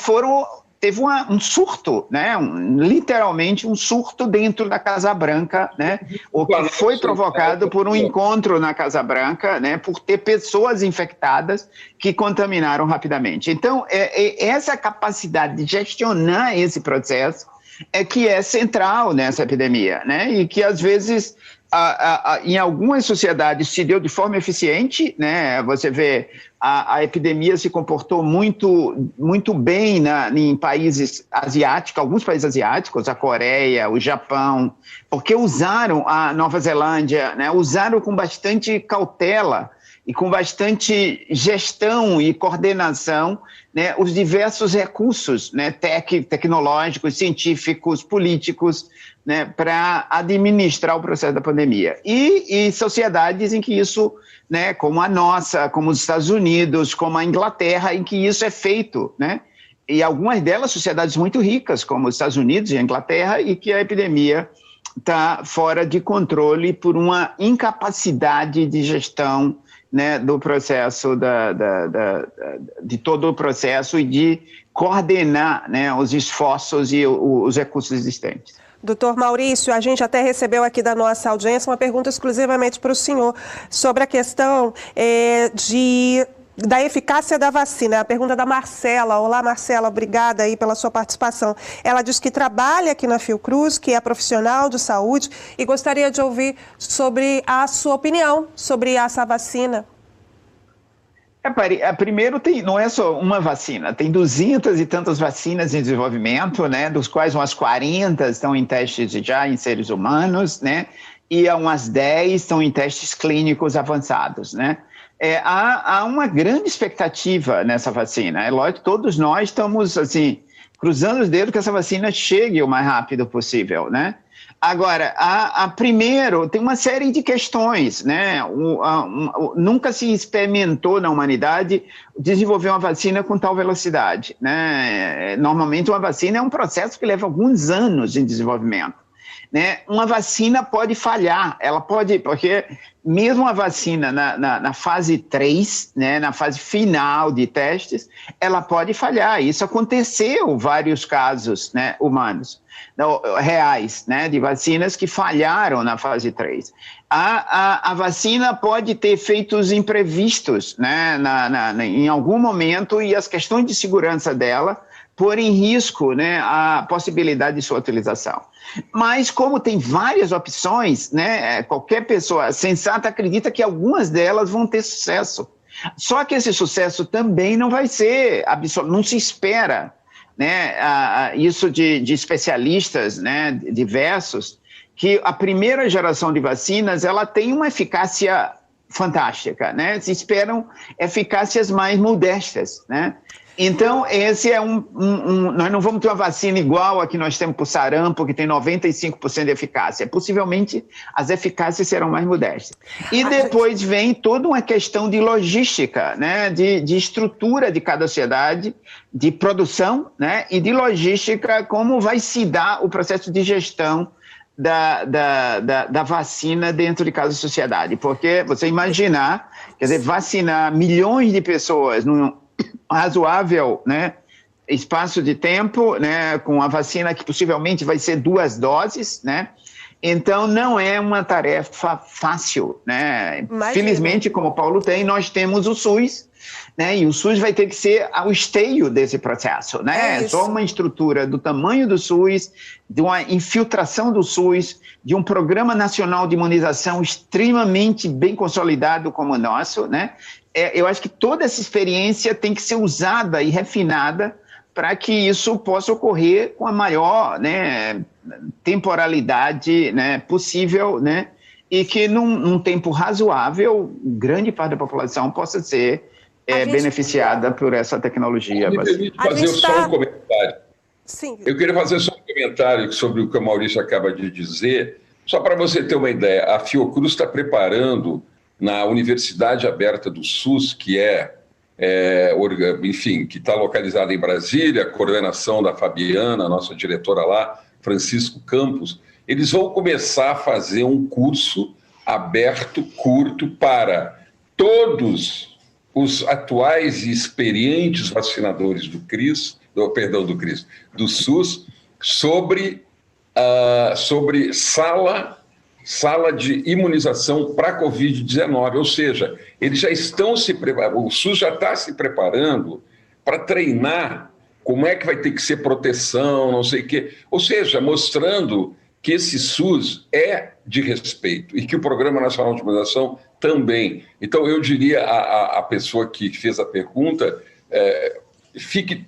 teve um surto, né, literalmente um surto dentro da Casa Branca, né, o que foi provocado por um encontro na Casa Branca, né, por ter pessoas infectadas que contaminaram rapidamente. Então, essa capacidade de gestionar esse processo que é central nessa epidemia, né? E que às vezes em algumas sociedades se deu de forma eficiente, né? Você vê a epidemia se comportou muito bem em países asiáticos, alguns países asiáticos, a Coreia, o Japão, porque usaram a Nova Zelândia, né? Usaram com bastante cautela e com bastante gestão e coordenação, né, os diversos recursos, né, tecnológicos, científicos, políticos, né, para administrar o processo da pandemia. E sociedades em que isso, né, como a nossa, como os Estados Unidos, como a Inglaterra, em que isso é feito, né, e algumas delas sociedades muito ricas, como os Estados Unidos e a Inglaterra, e que a epidemia está fora de controle por uma incapacidade de gestão, né, do processo, de todo o processo e de coordenar, né, os esforços e os recursos existentes. Doutor Maurício, a gente até recebeu aqui da nossa audiência uma pergunta exclusivamente para o senhor sobre a questão da eficácia da vacina. A pergunta da Marcela. Olá, Marcela, obrigada aí pela sua participação. Ela diz que trabalha aqui na Fiocruz, que é profissional de saúde e gostaria de ouvir sobre a sua opinião sobre essa vacina. Primeiro, não é só uma vacina, tem 200 e tantas vacinas em desenvolvimento, né, dos quais umas 40 estão em testes já em seres humanos, né, e umas 10 estão em testes clínicos avançados, né. Há uma grande expectativa nessa vacina. É lógico, todos nós estamos, assim, cruzando os dedos que essa vacina chegue o mais rápido possível, né. Agora, primeiro, tem uma série de questões, né? Nunca se experimentou na humanidade desenvolver uma vacina com tal velocidade, né? Normalmente, uma vacina é um processo que leva alguns anos em desenvolvimento, né? Uma vacina pode falhar, porque mesmo a vacina na fase 3, né, na fase final de testes, ela pode falhar. Isso aconteceu em vários casos, né, humanos, reais, né, de vacinas que falharam na fase 3. A vacina pode ter efeitos imprevistos, né, em algum momento, e as questões de segurança dela pôr em risco, né, a possibilidade de sua utilização. Mas como tem várias opções, né, qualquer pessoa sensata acredita que algumas delas vão ter sucesso. Só que esse sucesso também não vai ser absoluto, não se espera, né, isso de especialistas, né, diversos, que a primeira geração de vacinas ela tem uma eficácia fantástica, né? Se esperam eficácias mais modestas, né? Então, esse é nós não vamos ter uma vacina igual a que nós temos para o sarampo, que tem 95% de eficácia. Possivelmente, as eficácias serão mais modestas. E depois vem toda uma questão de logística, né? De estrutura de cada sociedade, de produção, né? E de logística, como vai se dar o processo de gestão da vacina dentro de cada sociedade. Porque você imaginar, quer dizer, vacinar milhões de pessoas num razoável, né, espaço de tempo, né, com a vacina que possivelmente vai ser 2 doses, né, então não é uma tarefa fácil, né. Imagina. Felizmente, como o Paulo tem, nós temos o SUS, né, e o SUS vai ter que ser o esteio desse processo, né, só uma estrutura do tamanho do SUS, de uma infiltração do SUS, de um programa nacional de imunização extremamente bem consolidado como o nosso, né. Eu acho que toda essa experiência tem que ser usada e refinada para que isso possa ocorrer com a maior, né, temporalidade, né, possível, né, e que num tempo razoável, grande parte da população possa ser beneficiada por essa tecnologia. Me permite fazer só um comentário. Sim. Eu queria fazer só um comentário sobre o que o Maurício acaba de dizer, só para você ter uma ideia. A Fiocruz está preparando na Universidade Aberta do SUS, que enfim, que está localizada em Brasília, a coordenação da Fabiana, nossa diretora lá, Francisco Campos, eles vão começar a fazer um curso aberto, curto, para todos os atuais e experientes vacinadores do SUS, sobre sala de imunização para a Covid-19, ou seja, eles já estão se preparando, o SUS já está se preparando para treinar como é que vai ter que ser proteção, não sei o quê, ou seja, mostrando que esse SUS é de respeito e que o Programa Nacional de Imunização também. Então, eu diria à pessoa que fez a pergunta, fique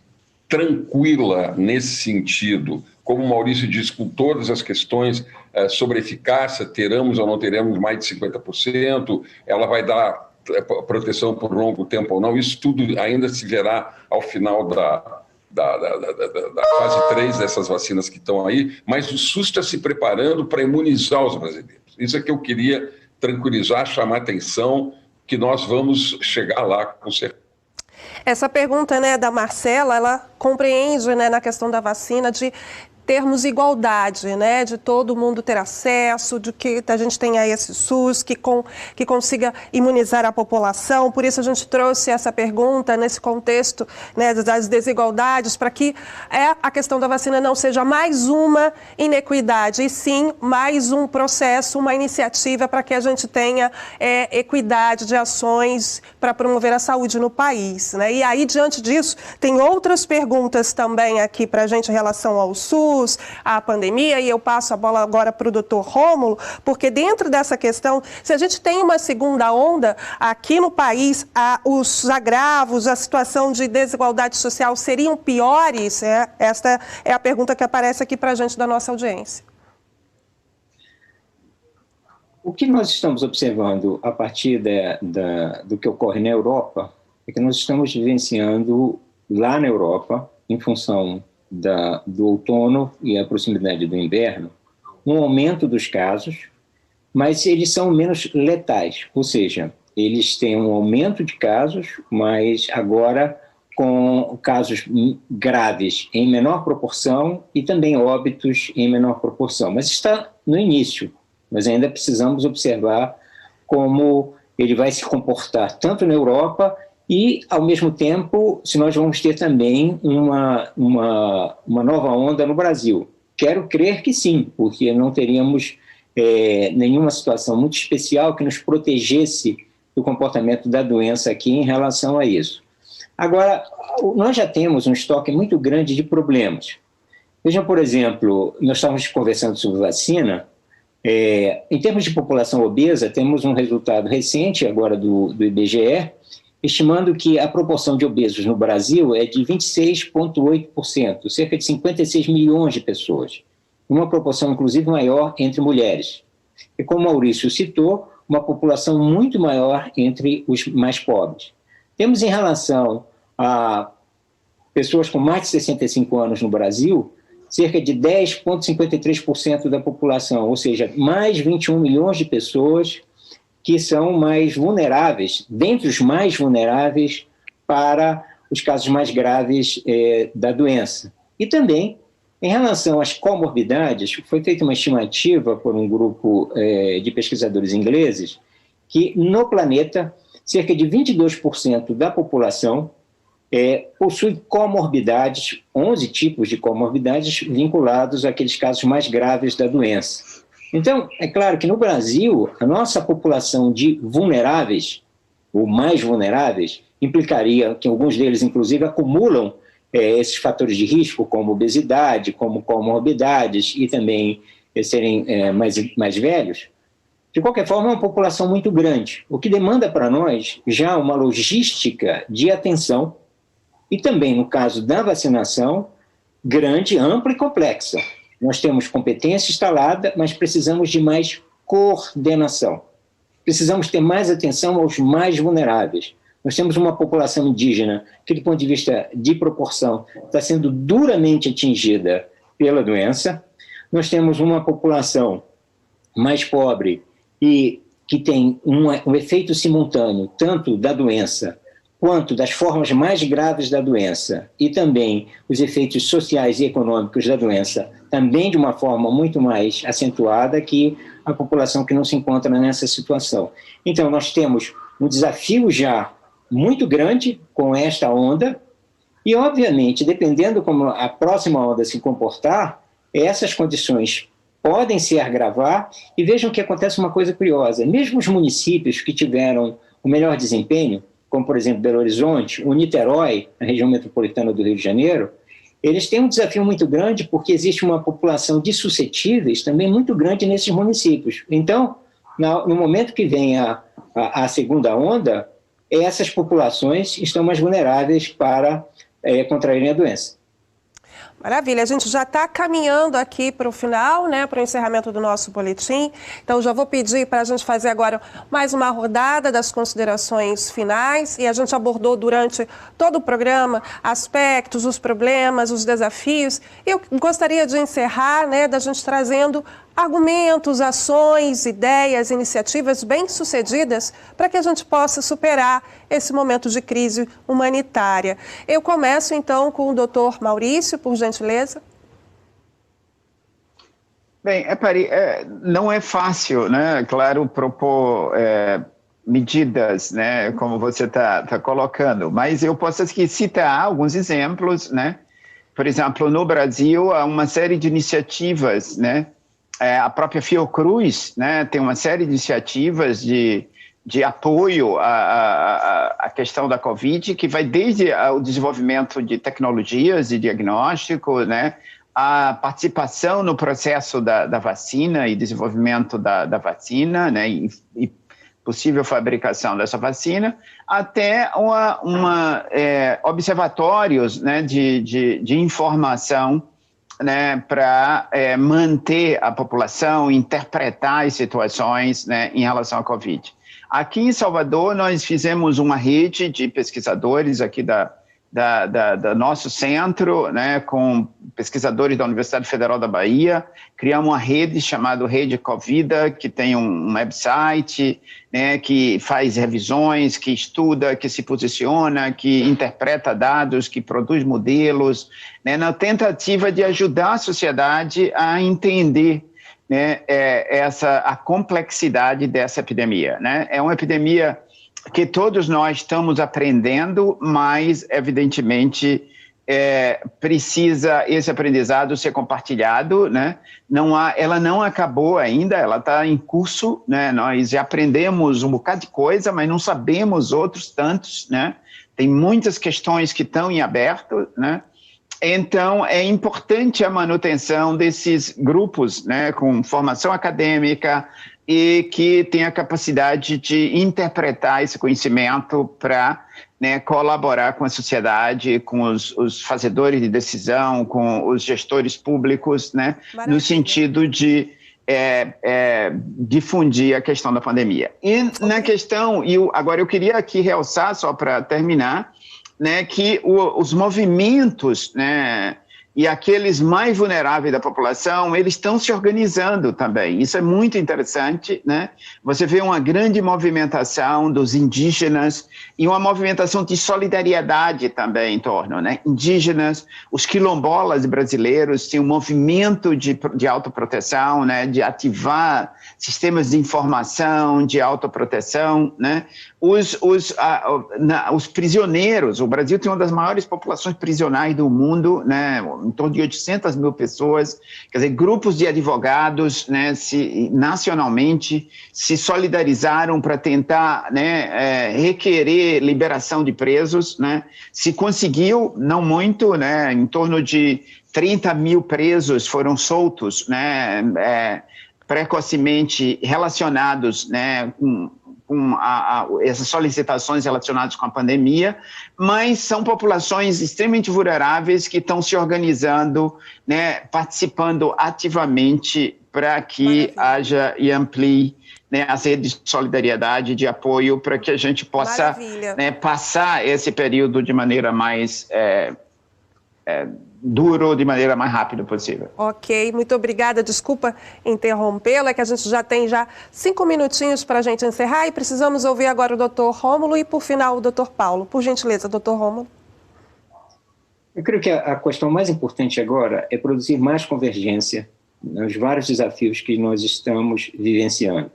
tranquila nesse sentido. Como o Maurício disse, com todas as questões sobre eficácia, teremos ou não teremos mais de 50%, ela vai dar proteção por longo tempo ou não, isso tudo ainda se verá ao final da fase 3 dessas vacinas que estão aí, mas o SUS está se preparando para imunizar os brasileiros. Isso é que eu queria tranquilizar, chamar atenção, que nós vamos chegar lá com certeza. Essa pergunta, né, da Marcela, ela compreende, né, na questão da vacina, de termos igualdade, né, de todo mundo ter acesso, de que a gente tenha esse SUS, que consiga imunizar a população. Por isso a gente trouxe essa pergunta nesse contexto, né, das desigualdades, para que a questão da vacina não seja mais uma inequidade, e sim mais um processo, uma iniciativa para que a gente tenha equidade de ações para promover a saúde no país, né? E aí, diante disso, tem outras perguntas também aqui para a gente em relação ao SUS, à pandemia, e eu passo a bola agora para o doutor Rômulo, porque dentro dessa questão, se a gente tem uma segunda onda aqui no país, os agravos, a situação de desigualdade social seriam piores? Esta é a pergunta que aparece aqui para a gente da nossa audiência. O que nós estamos observando a partir do que ocorre na Europa é que nós estamos vivenciando lá na Europa, em função do outono e a proximidade do inverno, um aumento dos casos, mas eles são menos letais, ou seja, eles têm um aumento de casos, mas agora com casos graves em menor proporção e também óbitos em menor proporção. Mas está no início. Nós ainda precisamos observar como ele vai se comportar tanto na Europa e, ao mesmo tempo, se nós vamos ter também uma nova onda no Brasil. Quero crer que sim, porque não teríamos nenhuma situação muito especial que nos protegesse do comportamento da doença aqui em relação a isso. Agora, nós já temos um estoque muito grande de problemas. Vejam, por exemplo, nós estávamos conversando sobre vacina. Em termos de população obesa, temos um resultado recente agora do IBGE, estimando que a proporção de obesos no Brasil é de 26,8%, cerca de 56 milhões de pessoas, uma proporção inclusive maior entre mulheres. E como o Maurício citou, uma população muito maior entre os mais pobres. Temos em relação a pessoas com mais de 65 anos no Brasil, cerca de 10,53% da população, ou seja, mais 21 milhões de pessoas que são mais vulneráveis, dentre os mais vulneráveis para os casos mais graves da doença. E também, em relação às comorbidades, foi feita uma estimativa por um grupo de pesquisadores ingleses que no planeta, cerca de 22% da população possui comorbidades, 11 tipos de comorbidades vinculados àqueles casos mais graves da doença. Então, é claro que no Brasil, a nossa população de vulneráveis, ou mais vulneráveis, implicaria que alguns deles, inclusive, acumulam esses fatores de risco, como obesidade, como comorbidades e também serem mais velhos. De qualquer forma, é uma população muito grande, o que demanda para nós já uma logística de atenção e também, no caso da vacinação, grande, ampla e complexa. Nós temos competência instalada, mas precisamos de mais coordenação. Precisamos ter mais atenção aos mais vulneráveis. Nós temos uma população indígena que, do ponto de vista de proporção, está sendo duramente atingida pela doença. Nós temos uma população mais pobre e que tem um efeito simultâneo, tanto da doença quanto das formas mais graves da doença e também os efeitos sociais e econômicos da doença, também de uma forma muito mais acentuada que a população que não se encontra nessa situação. Então, nós temos um desafio já muito grande com esta onda e, obviamente, dependendo como a próxima onda se comportar, essas condições podem se agravar. E vejam que acontece uma coisa curiosa, mesmo os municípios que tiveram o melhor desempenho, como, por exemplo, Belo Horizonte, o Niterói, a região metropolitana do Rio de Janeiro, eles têm um desafio muito grande porque existe uma população de suscetíveis também muito grande nesses municípios. Então, no momento que vem a segunda onda, essas populações estão mais vulneráveis para contraírem a doença. Maravilha, a gente já está caminhando aqui para o final, né, para o encerramento do nosso boletim. Então, já vou pedir para a gente fazer agora mais uma rodada das considerações finais. E a gente abordou durante todo o programa aspectos, os problemas, os desafios. Eu gostaria de encerrar, né, da gente trazendo argumentos, ações, ideias, iniciativas bem-sucedidas para que a gente possa superar esse momento de crise humanitária. Eu começo, então, com o doutor Maurício, por gentileza. Bem, não é fácil, né? Claro, propor medidas, né? Como você está colocando, mas eu posso aqui citar alguns exemplos, né? Por exemplo, no Brasil há uma série de iniciativas, né? A própria Fiocruz, né? Tem uma série de iniciativas de apoio à questão da Covid, que vai desde o desenvolvimento de tecnologias de diagnóstico, né? A participação no processo da vacina e desenvolvimento da vacina, né, e possível fabricação dessa vacina, até observatórios, né, de informação, né, para manter a população, interpretar as situações, né, em relação à Covid. Aqui em Salvador, nós fizemos uma rede de pesquisadores aqui da nosso centro, né, com pesquisadores da Universidade Federal da Bahia, criamos uma rede chamada Rede Covida, que tem um website, né, que faz revisões, que estuda, que se posiciona, que interpreta dados, que produz modelos, né, na tentativa de ajudar a sociedade a entender, né, a complexidade dessa epidemia, né? É uma epidemia que todos nós estamos aprendendo, mas, evidentemente, precisa esse aprendizado ser compartilhado, né? Ela não acabou ainda, ela está em curso, né? Nós já aprendemos um bocado de coisa, mas não sabemos outros tantos, né? Tem muitas questões que estão em aberto, né? Então, é importante a manutenção desses grupos, né, com formação acadêmica e que tem a capacidade de interpretar esse conhecimento para, né, colaborar com a sociedade, com os fazedores de decisão, com os gestores públicos, né, no sentido de difundir a questão da pandemia. E na questão, agora eu queria aqui realçar, só para terminar, né, que os movimentos, né, e aqueles mais vulneráveis da população, eles estão se organizando também. Isso é muito interessante, né? Você vê uma grande movimentação dos indígenas e uma movimentação de solidariedade também em torno, né? Indígenas, os quilombolas brasileiros têm um movimento de autoproteção, né? De ativar sistemas de informação, de autoproteção, né? Os prisioneiros, o Brasil tem uma das maiores populações prisionais do mundo, né? Em torno de 800 mil pessoas, quer dizer, grupos de advogados, né, nacionalmente se solidarizaram para tentar, né, requerer liberação de presos, né, se conseguiu, não muito, né, em torno de 30 mil presos foram soltos, né, precocemente relacionados, né, com essas solicitações relacionadas com a pandemia, mas são populações extremamente vulneráveis que estão se organizando, né, participando ativamente para que haja e amplie, né, as redes de solidariedade, de apoio, para que a gente possa, né, passar esse período de maneira mais duro, de maneira mais rápida possível. Ok, muito obrigada. Desculpa interrompê-la, que a gente já tem 5 minutinhos para a gente encerrar e precisamos ouvir agora o Dr. Rômulo e, por final, o Dr. Paulo. Por gentileza, Dr. Rômulo. Eu creio que a questão mais importante agora é produzir mais convergência nos vários desafios que nós estamos vivenciando.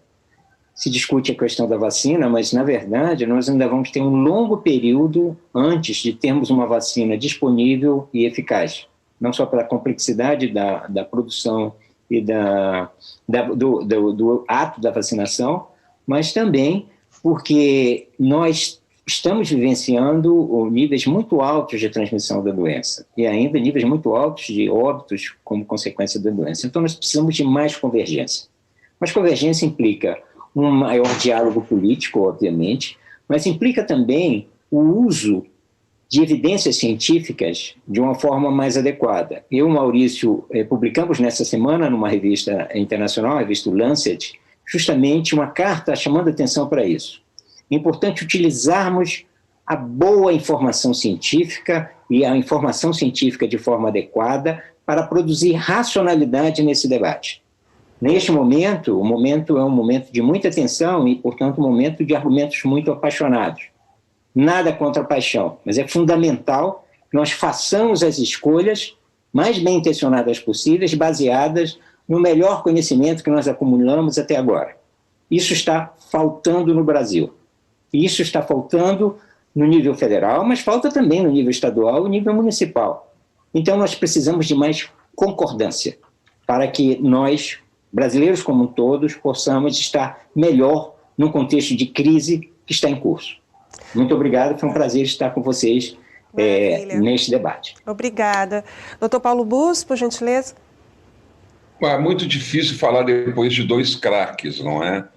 Se discute a questão da vacina, mas, na verdade, nós ainda vamos ter um longo período antes de termos uma vacina disponível e eficaz. Não só pela complexidade da produção e do ato da vacinação, mas também porque nós estamos vivenciando níveis muito altos de transmissão da doença e ainda níveis muito altos de óbitos como consequência da doença. Então, nós precisamos de mais convergência. Mas convergência implica um maior diálogo político, obviamente, mas implica também o uso de evidências científicas de uma forma mais adequada. Eu e o Maurício publicamos nessa semana, numa revista internacional, a revista Lancet, justamente uma carta chamando atenção para isso. É importante utilizarmos a boa informação científica e a informação científica de forma adequada para produzir racionalidade nesse debate. Neste momento, o momento é um momento de muita tensão e, portanto, um momento de argumentos muito apaixonados. Nada contra a paixão, mas é fundamental que nós façamos as escolhas mais bem intencionadas possíveis, baseadas no melhor conhecimento que nós acumulamos até agora. Isso está faltando no Brasil. Isso está faltando no nível federal, mas falta também no nível estadual e nível municipal. Então, nós precisamos de mais concordância para que nós, brasileiros como todos, possamos estar melhor no contexto de crise que está em curso. Muito obrigado, foi um prazer estar com vocês neste debate. Obrigada. Doutor Paulo Bus, por gentileza. É muito difícil falar depois de dois craques, não é?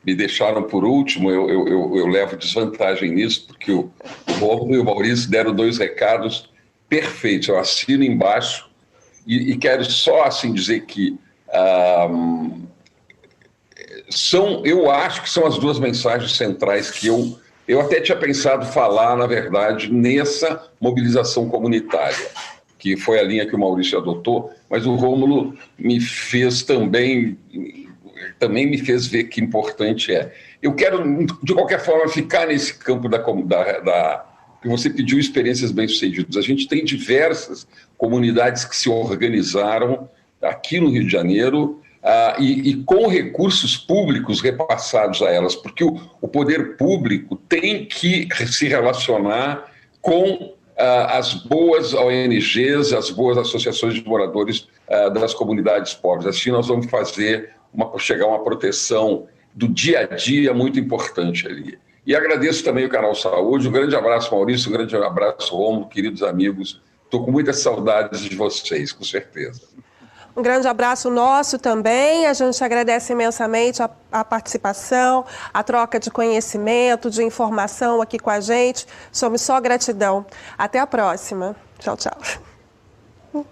Me deixaram por último, eu levo desvantagem nisso, porque o Rômulo e o Maurício deram dois recados perfeitos, eu assino embaixo e quero só assim dizer que eu acho que são as duas mensagens centrais que eu até tinha pensado falar, na verdade, nessa mobilização comunitária, que foi a linha que o Maurício adotou, mas o Rômulo me fez também me fez ver que importante é. Eu quero, de qualquer forma, ficar nesse campo que você pediu experiências bem-sucedidas. A gente tem diversas comunidades que se organizaram aqui no Rio de Janeiro e com recursos públicos repassados a elas, porque o poder público tem que se relacionar com as boas ONGs, as boas associações de moradores das comunidades pobres. Assim nós vamos chegar a uma proteção do dia a dia muito importante ali. E agradeço também o Canal Saúde. Um grande abraço, Maurício, um grande abraço, Rômulo, queridos amigos. Estou com muitas saudades de vocês, com certeza. Um grande abraço nosso também. A gente agradece imensamente a participação, a troca de conhecimento, de informação aqui com a gente. Somos só gratidão. Até a próxima. Tchau, tchau. Tchau.